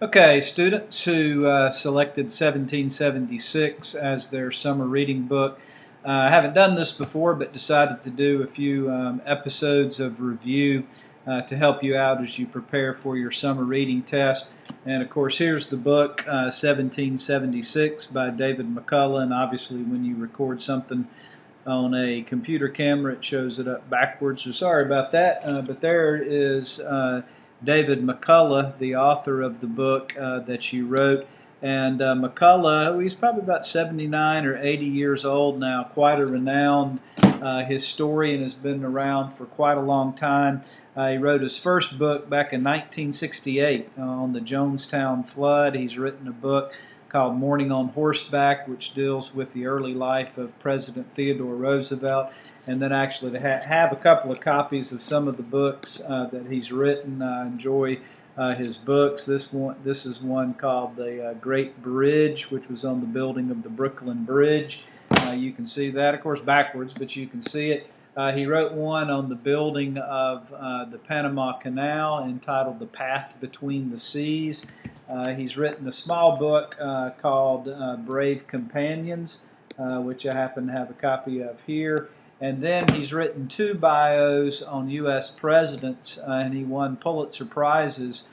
Okay, students who selected 1776 as their summer reading book. I haven't done this before, but decided to do a few episodes of review to help you out as you prepare for your summer reading test. And of course, here's the book, 1776 by David McCullough. And obviously, when you record something on a computer camera, it shows it up backwards. So sorry about that, but there is David McCullough, the author of the book that you wrote. And McCullough, he's probably about 79 or 80 years old now, quite a renowned historian, has been around for quite a long time. He wrote his first book back in 1968 on the Jonestown flood. He's written a book called Morning on Horseback, which deals with the early life of President Theodore Roosevelt. And then actually to have a couple of copies of some of the books that he's written. I enjoy his books. This is one called The Great Bridge, which was on the building of the Brooklyn Bridge. You can see that, of course, backwards, but you can see it. He wrote one on the building of the Panama Canal entitled The Path Between the Seas. He's written a small book called Brave Companions, which I happen to have a copy of here. And then he's written two bios on U.S. presidents, and he won Pulitzer Prizes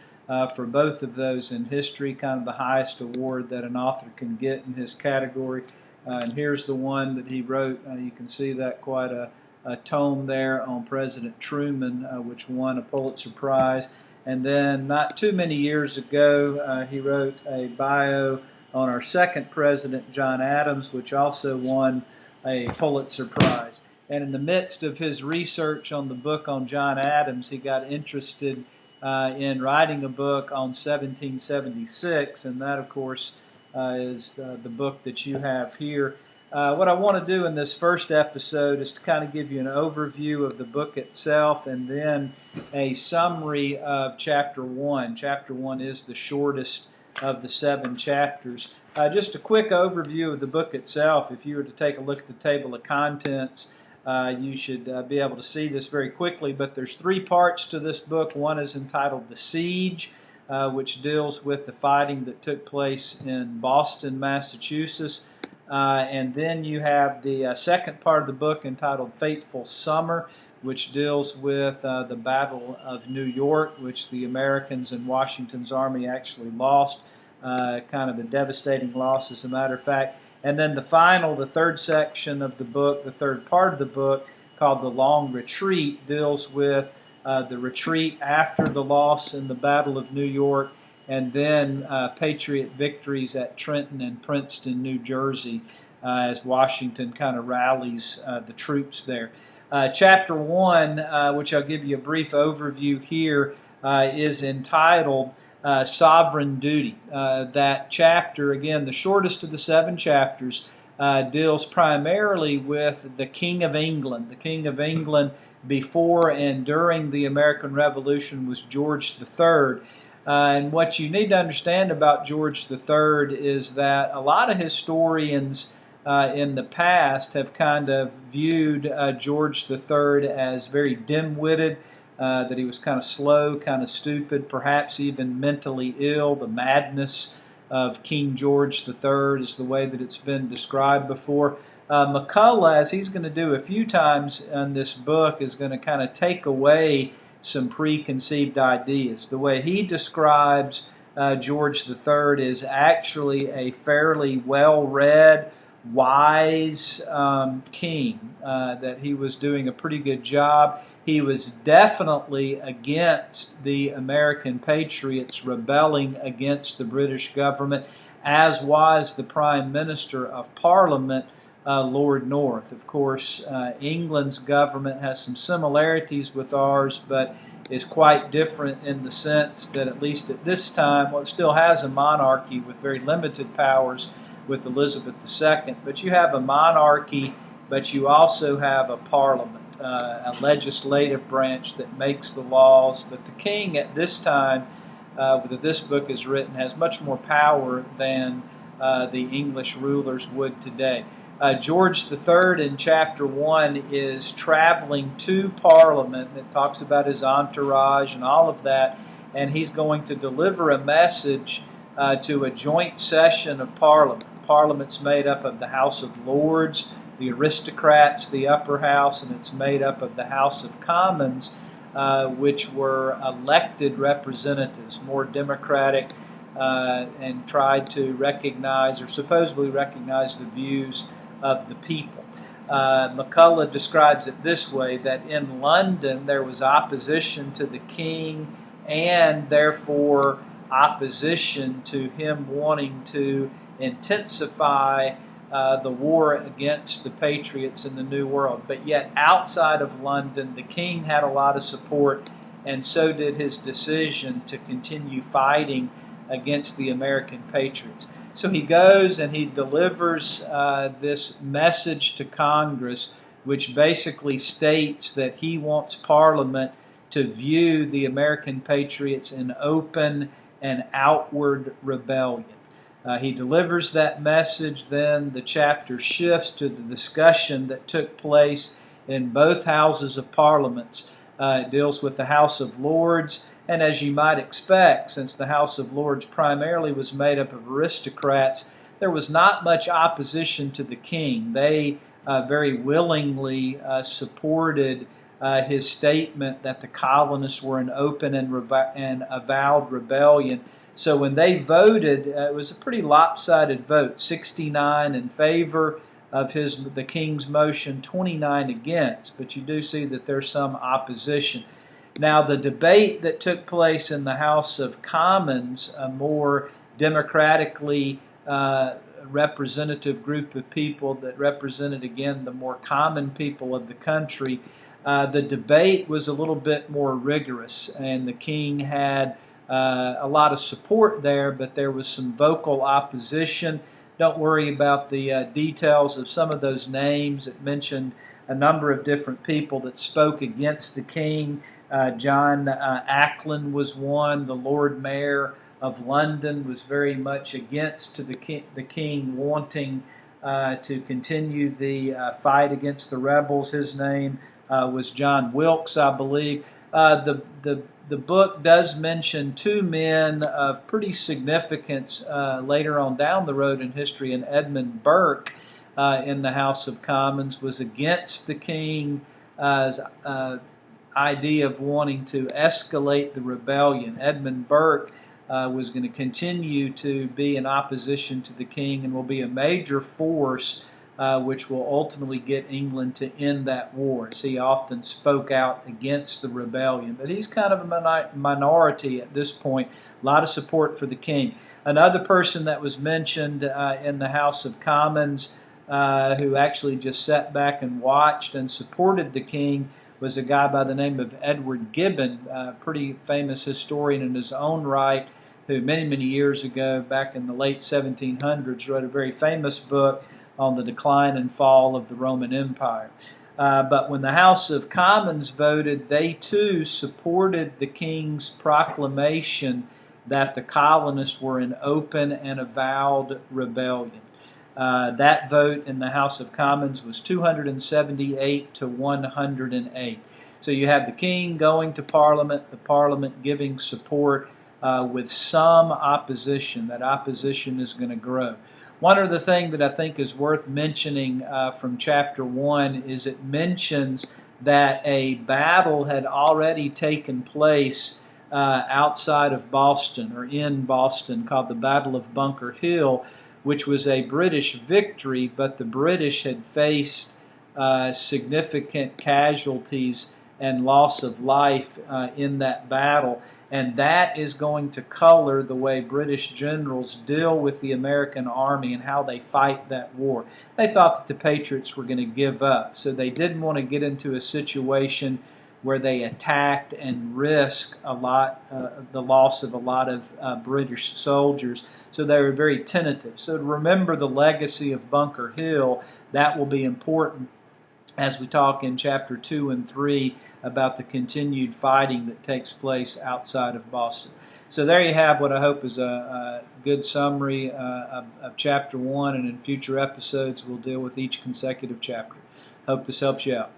for both of those in history, kind of the highest award that an author can get in his category. And here's the one that he wrote. You can see that quite a tome there on President Truman, which won a Pulitzer Prize. And then not too many years ago, he wrote a bio on our second president, John Adams, which also won a Pulitzer Prize. And in the midst of his research on the book on John Adams, he got interested in writing a book on 1776, and that, of course, is the book that you have here. What I want to do in this first episode is to kind of give you an overview of the book itself and then a summary of Chapter 1. Chapter 1 is the shortest of the 7 chapters. Just a quick overview of the book itself. If you were to take a look at the table of contents, you should be able to see this very quickly, but there's 3 parts to this book. One is entitled The Siege, which deals with the fighting that took place in Boston, Massachusetts. And then you have the second part of the book entitled Fateful Summer, which deals with the Battle of New York, which the Americans and Washington's army actually lost. Kind of a devastating loss, as a matter of fact. And then the third section of the book, the third part of the book, called The Long Retreat, deals with the retreat after the loss in the Battle of New York, and then Patriot victories at Trenton and Princeton, New Jersey, as Washington kind of rallies the troops there. Chapter 1, which I'll give you a brief overview here, is entitled Sovereign Duty. That chapter, again, the shortest of the 7 chapters, deals primarily with the King of England. The King of England before and during the American Revolution was George III. And what you need to understand about George III is that a lot of historians in the past have kind of viewed George III as very dim-witted, that he was kind of slow, kind of stupid, perhaps even mentally ill. The madness of King George III is the way that it's been described before. McCullough, as he's going to do a few times in this book, is going to kind of take away some preconceived ideas. The way he describes George III is actually a fairly well-read, wise king, that he was doing a pretty good job. He was definitely against the American patriots rebelling against the British government, as was the Prime Minister of Parliament, Lord North. Of course, England's government has some similarities with ours, but is quite different in the sense that, at least at this time, well, it still has a monarchy with very limited powers with Elizabeth II, but you have a monarchy, but you also have a parliament, a legislative branch that makes the laws. But the king at this time, that this book is written, has much more power than the English rulers would today. George III in Chapter 1 is traveling to Parliament. It talks about his entourage and all of that. and he's going to deliver a message to a joint session of Parliament. Parliament's made up of the House of Lords, the aristocrats, the upper house, and it's made up of the House of Commons, which were elected representatives, more democratic, and tried to recognize or supposedly recognize the views of the people. McCullough describes it this way, that in London there was opposition to the king and therefore opposition to him wanting to intensify the war against the patriots in the New World. But yet outside of London, the king had a lot of support, and so did his decision to continue fighting against the American patriots. So he goes and he delivers this message to Congress, which basically states that he wants Parliament to view the American patriots in open and outward rebellion. He delivers that message, then the chapter shifts to the discussion that took place in both houses of Parliament. It deals with the House of Lords, and as you might expect, since the House of Lords primarily was made up of aristocrats, there was not much opposition to the king. They very willingly supported his statement that the colonists were in open and avowed rebellion. So when they voted, it was a pretty lopsided vote, 69 in favor of the king's motion, 29 against. But you do see that there's some opposition. Now, the debate that took place in the House of Commons, a more democratically representative group of people that represented, again, the more common people of the country, the debate was a little bit more rigorous, and the king had a lot of support there, but there was some vocal opposition. Don't worry about the details of some of those names. It mentioned a number of different people that spoke against the king. John Acland was one. The Lord Mayor of London was very much against the king wanting to continue the fight against the rebels. His name was John Wilkes, I believe. The book does mention two men of pretty significance later on down the road in history, and Edmund Burke in the House of Commons was against the king's idea of wanting to escalate the rebellion. Edmund Burke was going to continue to be in opposition to the king and will be a major force which will ultimately get England to end that war. So he often spoke out against the rebellion. But he's kind of a minority at this point. A lot of support for the king. Another person that was mentioned in the House of Commons who actually just sat back and watched and supported the king was a guy by the name of Edward Gibbon, a pretty famous historian in his own right, who many years ago, back in the late 1700s, wrote a very famous book on the decline and fall of the Roman Empire. But when the House of Commons voted, they too supported the king's proclamation that the colonists were in open and avowed rebellion. That vote in the House of Commons was 278 to 108. So you have the king going to Parliament, the Parliament giving support with some opposition. That opposition is going to grow. One other thing that I think is worth mentioning from chapter 1 is it mentions that a battle had already taken place outside of Boston, or in Boston, called the Battle of Bunker Hill, which was a British victory, but the British had faced significant casualties and loss of life in that battle. And that is going to color the way British generals deal with the American army and how they fight that war. They thought that the Patriots were going to give up, so they didn't want to get into a situation where they attacked and risked a lot the loss of a lot of British soldiers. So they were very tentative. So to remember the legacy of Bunker Hill, that will be important as we talk in chapter 2 and 3 about the continued fighting that takes place outside of Boston. So there you have what I hope is a good summary of chapter 1, and in future episodes we'll deal with each consecutive chapter. Hope this helps you out.